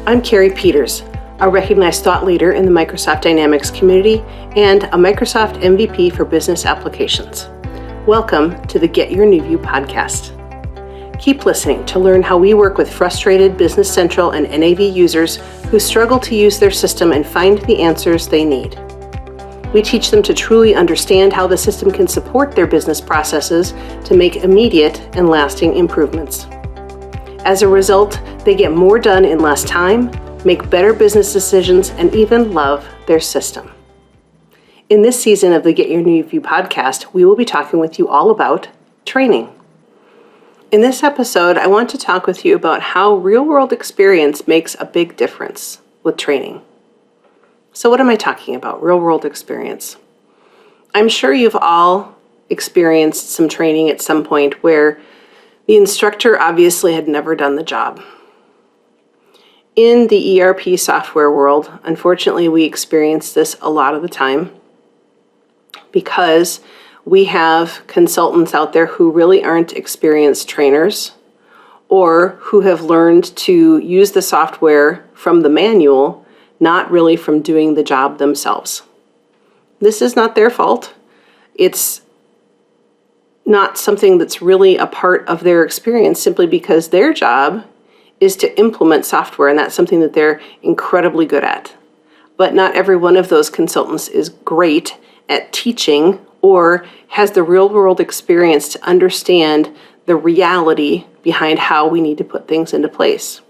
I'm Kerry Peters, a recognized thought leader in the Microsoft Dynamics community and a Microsoft MVP for business applications. Welcome to the Get Your New View podcast. Keep listening to learn how we work with frustrated Business Central and NAV users who struggle to use their system and find the answers they need. We teach them to truly understand how the system can support their business processes to make immediate and lasting improvements. As a result, they get more done in less time, make better business decisions, and even love their system. In this season of the Get Your New View podcast, we will be talking with you all about training. In this episode, I want to talk with you about how real-world experience makes a big difference with training. So what am I talking about? Real-world experience. I'm sure you've all experienced some training at some point where the instructor obviously had never done the job. In the ERP software world, unfortunately, we experience this a lot of the time because we have consultants out there who really aren't experienced trainers or who have learned to use the software from the manual, not really from doing the job themselves. This is not their fault. It's not something that's really a part of their experience simply because their job is to implement software, and that's something that they're incredibly good at. But not every one of those consultants is great at teaching or has the real-world experience to understand the reality behind how we need to put things into place.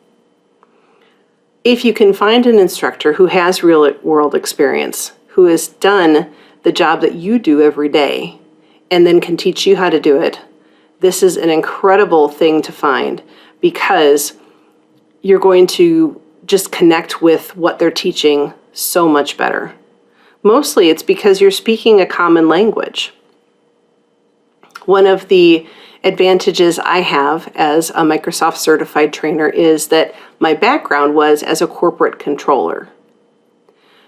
If you can find an instructor who has real-world experience, who has done the job that you do every day, and then can teach you how to do it, this is an incredible thing to find because you're going to just connect with what they're teaching so much better. Mostly it's because you're speaking a common language. One of the advantages I have as a Microsoft certified trainer is that my background was as a corporate controller.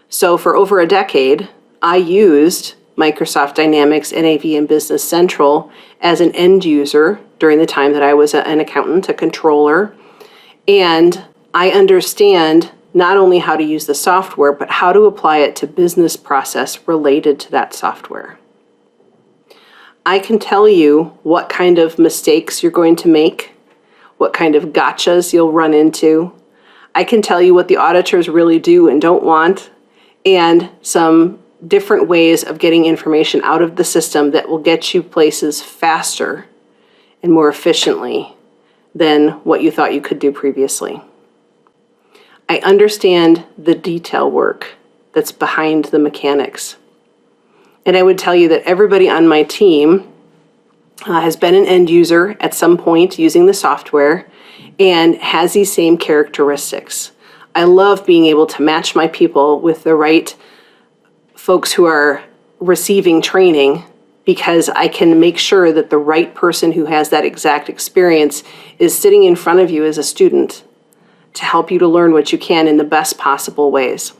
So for over a decade, I used Microsoft Dynamics, NAV, and Business Central as an end user during the time that I was an accountant, a controller. And I understand not only how to use the software, but how to apply it to business process related to that software. I can tell you what kind of mistakes you're going to make, what kind of gotchas you'll run into. I can tell you what the auditors really do and don't want, and some different ways of getting information out of the system that will get you places faster and more efficiently than what you thought you could do previously. I understand the detail work that's behind the mechanics. And I would tell you that everybody on my team has been an end user at some point using the software and has these same characteristics. I love being able to match my people with the right folks who are receiving training because I can make sure that the right person who has that exact experience is sitting in front of you as a student to help you to learn what you can in the best possible ways.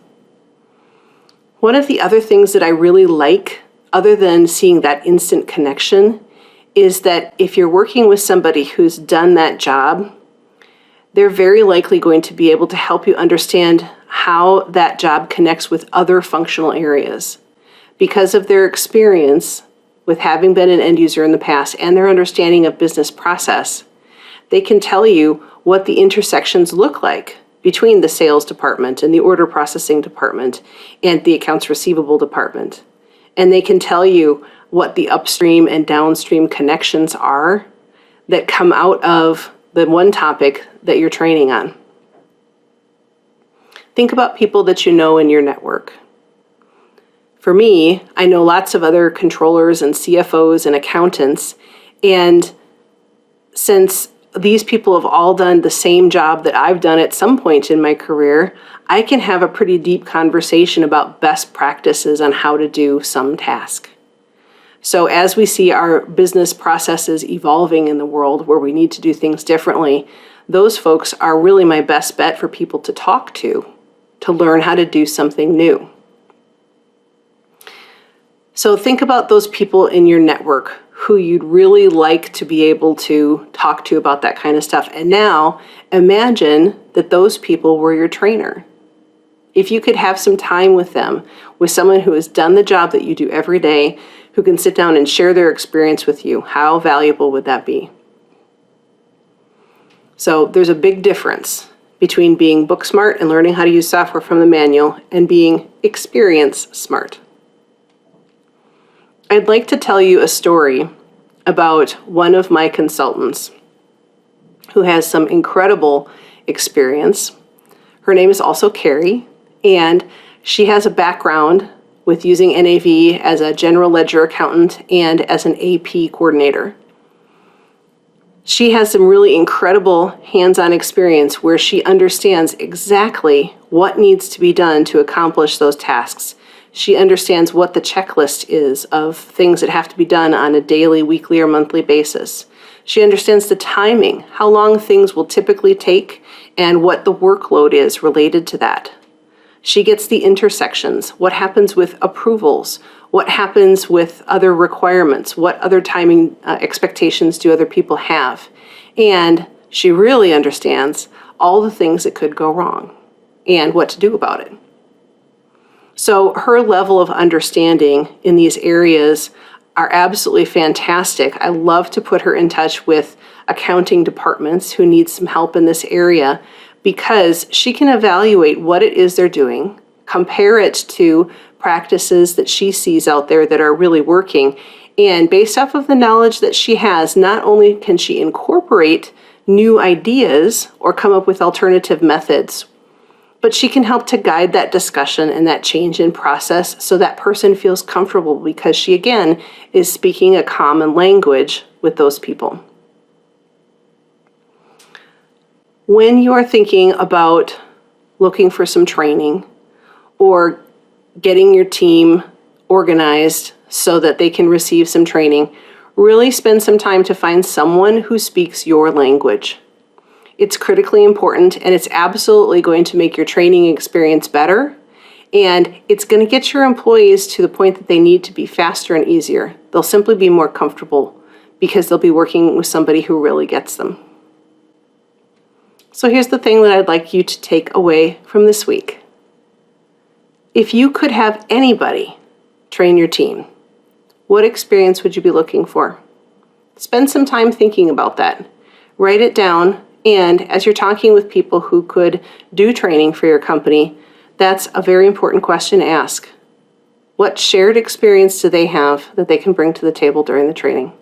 One of the other things that I really like, other than seeing that instant connection, is that if you're working with somebody who's done that job, they're very likely going to be able to help you understand how that job connects with other functional areas. Because of their experience with having been an end user in the past and their understanding of business process, they can tell you what the intersections look like between the sales department and the order processing department and the accounts receivable department. And they can tell you what the upstream and downstream connections are that come out of the one topic that you're training on. Think about people that you know in your network. For me, I know lots of other controllers and CFOs and accountants, and since these people have all done the same job that I've done at some point in my career, I can have a pretty deep conversation about best practices on how to do some task. So as we see our business processes evolving in the world where we need to do things differently, those folks are really my best bet for people to talk to learn how to do something new. So think about those people in your network who you'd really like to be able to talk to about that kind of stuff. And now imagine that those people were your trainer. If you could have some time with them, with someone who has done the job that you do every day, who can sit down and share their experience with you, how valuable would that be? So there's a big difference between being book smart and learning how to use software from the manual and being experience smart. I'd like to tell you a story about one of my consultants who has some incredible experience. Her name is also Kerry, and she has a background with using NAV as a general ledger accountant and as an AP coordinator. She has some really incredible hands-on experience where she understands exactly what needs to be done to accomplish those tasks. She understands what the checklist is of things that have to be done on a daily, weekly, or monthly basis. She understands the timing, how long things will typically take, and what the workload is related to that. She gets the intersections, what happens with approvals, what happens with other requirements, what other timing expectations do other people have. And she really understands all the things that could go wrong and what to do about it. So her level of understanding in these areas are absolutely fantastic. I love to put her in touch with accounting departments who need some help in this area, because she can evaluate what it is they're doing, compare it to practices that she sees out there that are really working, and based off of the knowledge that she has, not only can she incorporate new ideas or come up with alternative methods, but she can help to guide that discussion and that change in process so that person feels comfortable, because she, again, is speaking a common language with those people. When you are thinking about looking for some training or getting your team organized so that they can receive some training, really spend some time to find someone who speaks your language. It's critically important, and it's absolutely going to make your training experience better, and it's going to get your employees to the point that they need to be faster and easier. They'll simply be more comfortable because they'll be working with somebody who really gets them. So here's the thing that I'd like you to take away from this week. If you could have anybody train your team, what experience would you be looking for? Spend some time thinking about that. Write it down, and as you're talking with people who could do training for your company, that's a very important question to ask. What shared experience do they have that they can bring to the table during the training?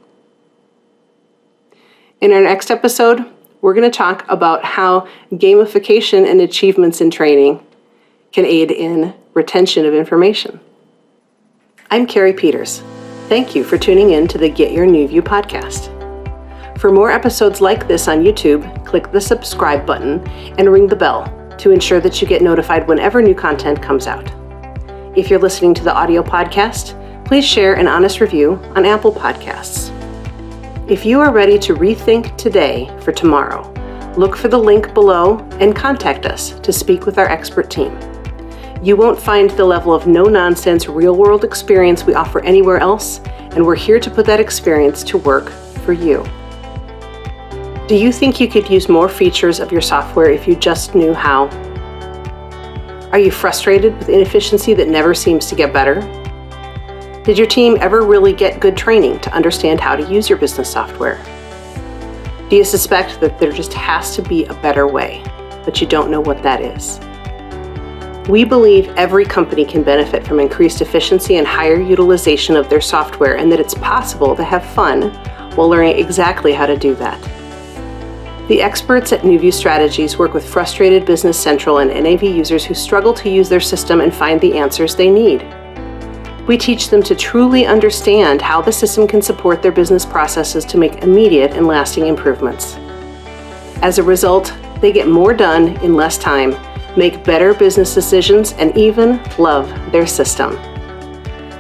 In our next episode, we're going to talk about how gamification and achievements in training can aid in retention of information. I'm Kerry Peters. Thank you for tuning in to the Get Your New View podcast. For more episodes like this on YouTube, click the subscribe button and ring the bell to ensure that you get notified whenever new content comes out. If you're listening to the audio podcast, please share an honest review on Apple Podcasts. If you are ready to rethink today for tomorrow, look for the link below and contact us to speak with our expert team. You won't find the level of no-nonsense, real-world experience we offer anywhere else, and we're here to put that experience to work for you. Do you think you could use more features of your software if you just knew how? Are you frustrated with inefficiency that never seems to get better? Did your team ever really get good training to understand how to use your business software? Do you suspect that there just has to be a better way, but you don't know what that is? We believe every company can benefit from increased efficiency and higher utilization of their software, and that it's possible to have fun while learning exactly how to do that. The experts at NewView Strategies work with frustrated Business Central and NAV users who struggle to use their system and find the answers they need. We teach them to truly understand how the system can support their business processes to make immediate and lasting improvements. As a result, they get more done in less time, make better business decisions, and even love their system.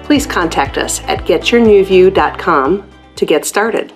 Please contact us at getyournewview.com to get started.